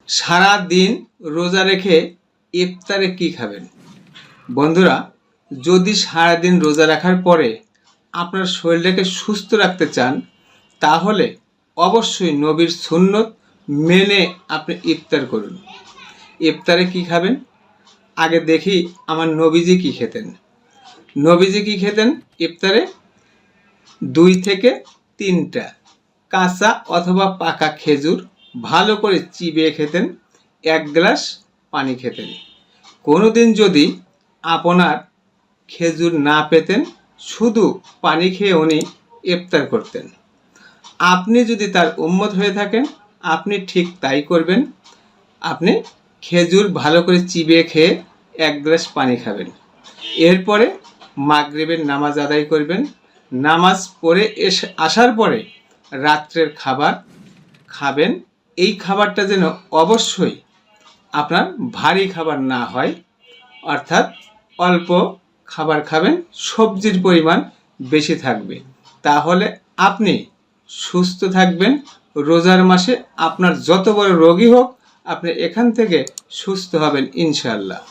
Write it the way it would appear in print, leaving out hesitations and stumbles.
সারা দিন রোজা রেখে ইফতারে কি খাবেন? বন্ধুরা, যদি সারা দিন রোজা রাখার পরে আপনার শরীরটাকে সুস্থ রাখতে চান, তাহলে অবশ্যই নবীর সুন্নত মেনে আপনি ইফতার করুন। ইফতারে কি খাবেন? আগে দেখি আমার নবীজি কি খেতেন। নবীজি কি খেতেন ইফতারে? 2 থেকে 3টা কাঁচা অথবা পাকা খেজুর ভালো করে চিবিয়ে খেতেন, 1 গ্লাস পানি খেতেন। কোনোদিন যদি আপনার খেজুর না পেতেন, শুধু পানি খেয়ে উনি ইফতার করতেন। আপনি যদি তার উম্মত হয়ে থাকেন, আপনি ঠিক তাই করবেন। আপনি খেজুর ভালো করে চিবিয়ে খেয়ে 1 গ্লাস পানি খাবেন। এরপরে মাগরিবের নামাজ আদায় করবেন। নামাজ পড়ে আসার পরে রাত্রের খাবার খাবেন। এই খাবারটা যেন অবশ্যই আপনার ভারী খাবার না হয়, অর্থাৎ অল্প খাবার খাবেন, সবজির পরিমাণ বেশি থাকবে। তাহলে আপনি সুস্থ থাকবেন। রোজার মাসে আপনার যত বড় রোগী হোক, আপনি এখান থেকে সুস্থ হবেন ইনশাআল্লাহ।